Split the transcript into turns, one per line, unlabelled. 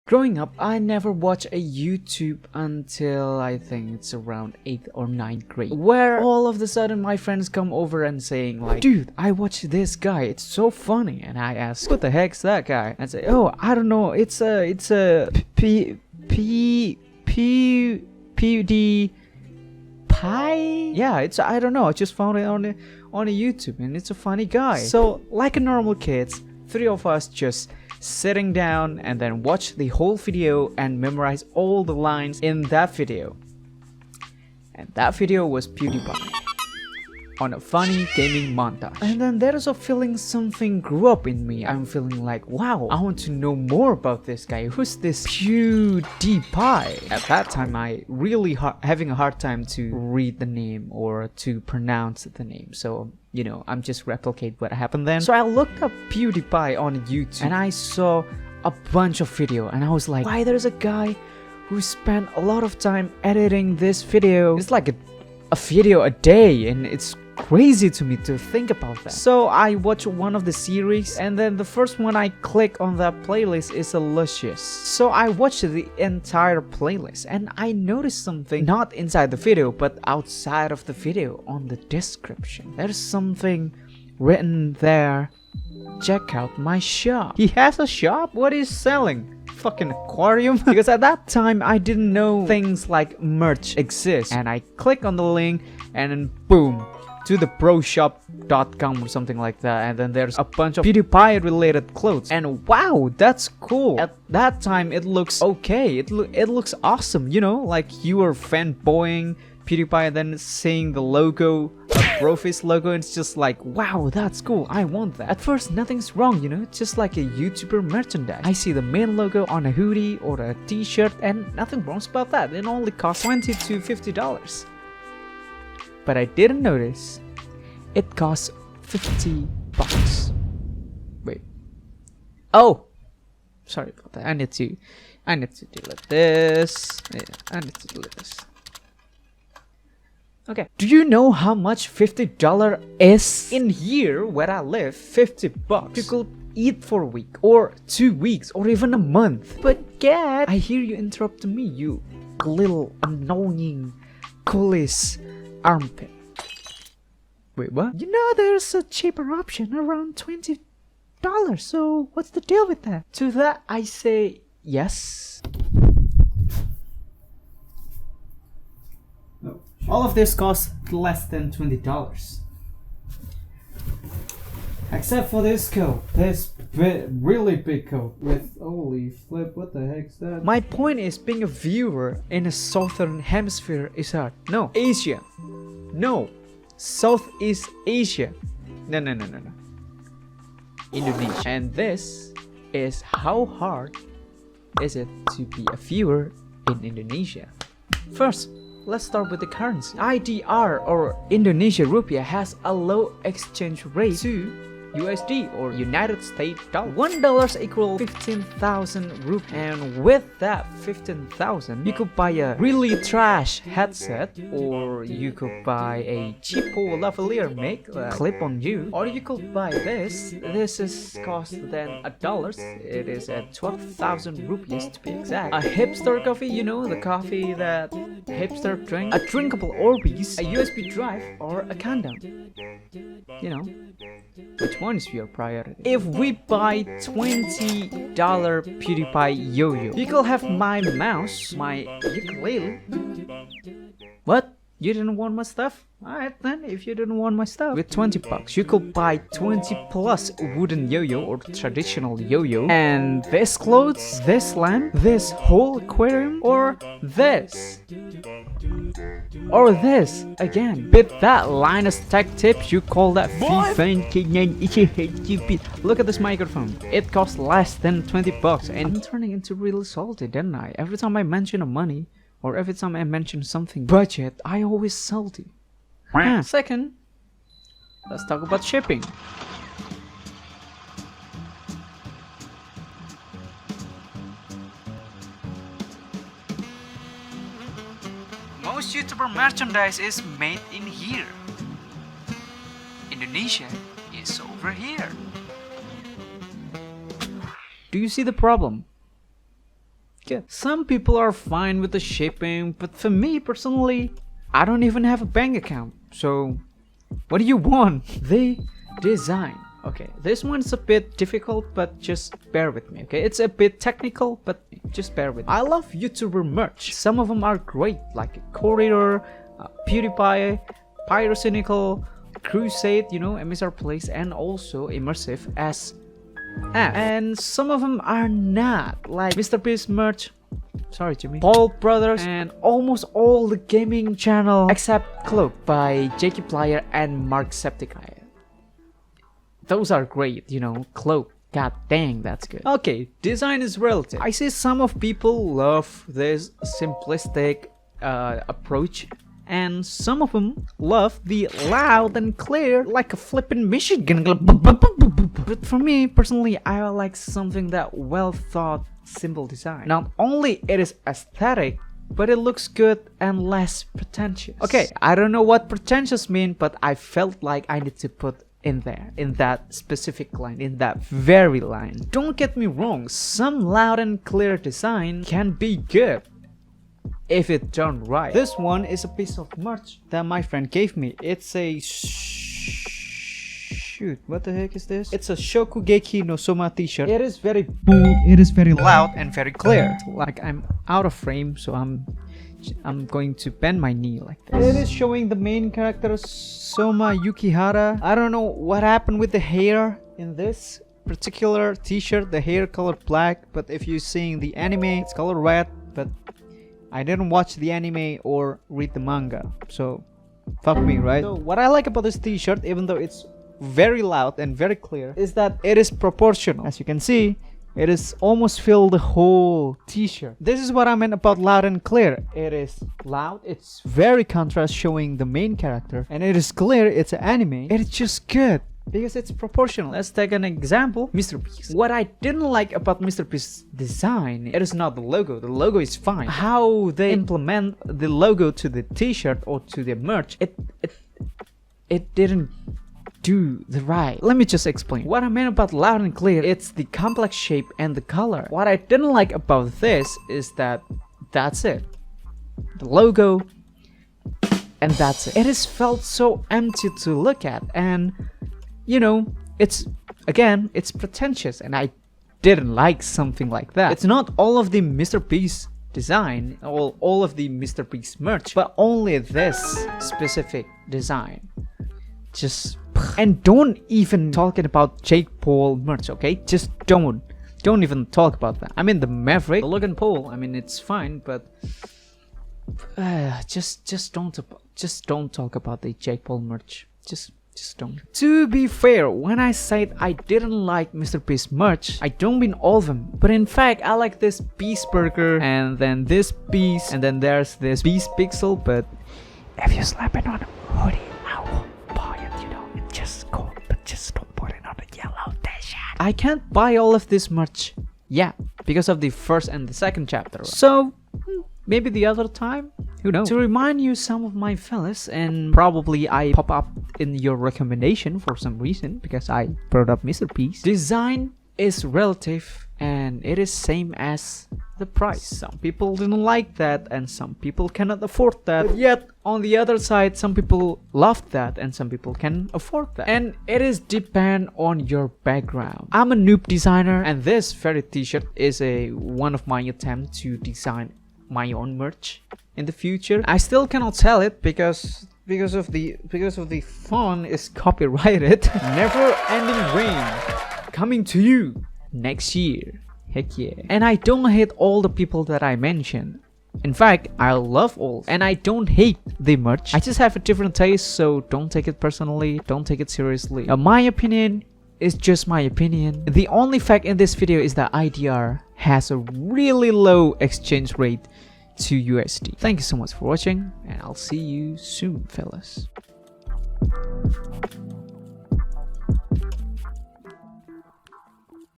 Growing up, I never watched a YouTube until I think it's around 8th or 9th grade, where all of a sudden my friends come over and saying like, dude, I watched this guy, it's so funny. And I ask, what the heck's that guy? And I say, oh, I don't know, it's a PewDiePie. Yeah, I don't know, I just found it on a YouTube and it's a funny guy. So like a normal kids, three of us just sitting down and then watch the whole video and memorize all the lines in that video. And that video was PewDiePie on a funny gaming montage. And then there's a feeling something grew up in me. I'm feeling like, wow, I want to know more about this guy. Who's this PewDiePie? At that time, I really having a hard time to read the name or to pronounce the name. So, you know, I'm just replicate what happened then. So I looked up PewDiePie on YouTube and I saw a bunch of video and I was like, why there's a guy who spent a lot of time editing this video. It's like a video a day and it's crazy to me to think about that. So I watched one of the series and then the first one I click on that playlist is a Luscious. So I watched the entire playlist and I noticed something not inside the video but outside of the video on the description. There's something written there. Check out my shop. He has a shop? What is selling? Fucking aquarium? Because at that time I didn't know things like merch exist. And I click on the link and then boom, to the proshop.com or something like that, and then there's a bunch of PewDiePie related clothes and wow, that's cool. At that time it looks okay, it looks awesome, you know, like you were fanboying PewDiePie and then seeing the logo, Brofist logo, and it's just like, wow, that's cool, I want that. At first nothing's wrong, you know, it's just like a YouTuber merchandise. I see the main logo on a hoodie or a t-shirt and nothing wrong about that. It only costs $20 to $50. But I didn't notice it costs $50. Wait. Oh, sorry about that. I need to delete this. Yeah, I need to delete this. Okay. Do you know how much $50 is? In here where I live, $50. You could eat for a week or 2 weeks or even a month. But Gad, I hear you interrupt me, you little annoying coolies. Armpit. Wait, what? You know there's a cheaper option around $20, so what's the deal with that? To that I say yes. No. All of this costs less than $20. Except for this coat. This really big coat with holy flip, what the heck's that? My point is, being a viewer in a southern hemisphere is hard. No, Asia. No, Southeast Asia. No. Indonesia. And this is how hard is it to be a viewer in Indonesia. First, let's start with the currency. IDR or Indonesia rupiah has a low exchange rate to USD or United States dollar. $1 equals 15,000 rupees, and with that 15,000 you could buy a really trash headset, or you could buy a cheapo lavalier make clip on you, or you could buy this. This is cost than $1. It is at 12,000 rupees to be exact. A hipster coffee, you know, the coffee that hipster drink. A drinkable Orbeez, a USB drive, or a condom. You know, which one is your priority? If we buy $20 PewDiePie yo-yo, you could have my mouse, my ukulele. What? You didn't want my stuff? Alright then, if you didn't want my stuff. With $20, you could buy 20 plus wooden yo-yo or traditional yo-yo. And this clothes, this lamp, this whole aquarium, or this. Or this, again. With that Linus Tech Tips, you call that stupid. Look at this microphone. It costs less than $20 and I'm turning into really salty, didn't I? Every time I mention a money, or every time I mention something budget, I always salty. Second, let's talk about shipping. Most YouTuber merchandise is made in here. Indonesia is over here. Do you see the problem? good. Some people are fine with the shipping, but for me personally, I don't even have a bank account. So what do you want? The design. Okay, this one's a bit difficult, but just bear with me, okay? It's a bit technical, but just bear with me. I love YouTuber merch. Some of them are great, like Courier, PewDiePie, Pyrocynical, Crusade, you know, MSR Plays, and also Immersive as F. And some of them are not, like MrBeast merch. Sorry, Jimmy. Paul Brothers, and almost all the gaming channel except Cloak by Jakeplayer and Marksepticeye. Those are great, you know. Cloak, god dang, that's good. Okay, design is relative. I see some of people love this simplistic approach, and some of them love the loud and clear like a flippin' Michigan. But for me personally, I like something that well thought, simple design. Not only it is aesthetic, but it looks good and less pretentious. Okay, I don't know what pretentious mean, but I felt like I need to put in there, in that specific line, in that very line. Don't get me wrong, some loud and clear design can be good if it's done right. This one is a piece of merch that my friend gave me. It's a shoot, what the heck is this? It's a Shokugeki no Soma t-shirt. It is very bold, it is very loud and very clear. Like I'm out of frame, so I'm going to bend my knee like this. It is showing the main character Soma Yukihara. I don't know what happened with the hair in this particular t-shirt. The hair colored black, but if you're seeing the anime, it's colored red. But I didn't watch the anime or read the manga, so fuck me, right? So what I like about this t-shirt, even though it's very loud and very clear, is that it is proportional. As you can see, it is almost filled the whole t-shirt. This is what I meant about loud and clear. It is loud, it's very contrast showing the main character, and it is clear, it's an anime. It's just good because it's proportional. Let's take an example, MrBeast. What I didn't like about MrBeast's design, it is not the logo. The logo is fine. How they implement the logo to the t-shirt or to the merch, it didn't do the right. Let me just explain. What I meant about loud and clear, it's the complex shape and the color. What I didn't like about this is that that's it. The logo, and that's it. It has felt so empty to look at, and you know, it's pretentious, and I didn't like something like that. It's not all of the MrBeast design, all of the MrBeast merch, but only this specific design. Just, and don't even talking about Jake Paul merch, okay? Just don't even talk about that. I mean the Maverick, the Logan Paul, I mean it's fine, but just don't talk about the Jake Paul merch. Just don't. To be fair, when I said I didn't like MrBeast merch, I don't mean all of them, but in fact I like this Beast Burger, and then this Beast, and then there's this Beast Pixel. But if you slap it on a hoodie, I will buy it, you know. It's just cool, but just don't put it on the yellow t-shirt. I can't buy all of this merch, yeah, because of the first and the second chapter. So maybe the other time, who knows? To remind you some of my fellas, and probably I pop up in your recommendation for some reason because I brought up MrBeast. Design is relative, and it is same as the price. Some people didn't like that, and some people cannot afford that. But yet on the other side, some people love that, and some people can afford that. And it is depend on your background. I'm a noob designer, and this very t-shirt is one of my attempts to design my own merch in the future. I still cannot sell it because of the font is copyrighted. Never ending rain coming to you next year. Heck yeah. And I don't hate all the people that I mentioned. In fact, I love all, and I don't hate the merch. I just have a different taste, so don't take it personally, don't take it seriously. My opinion is just my opinion. The only fact in this video is that IDR has a really low exchange rate to USD. Thank you so much for watching, and I'll see you soon, fellas.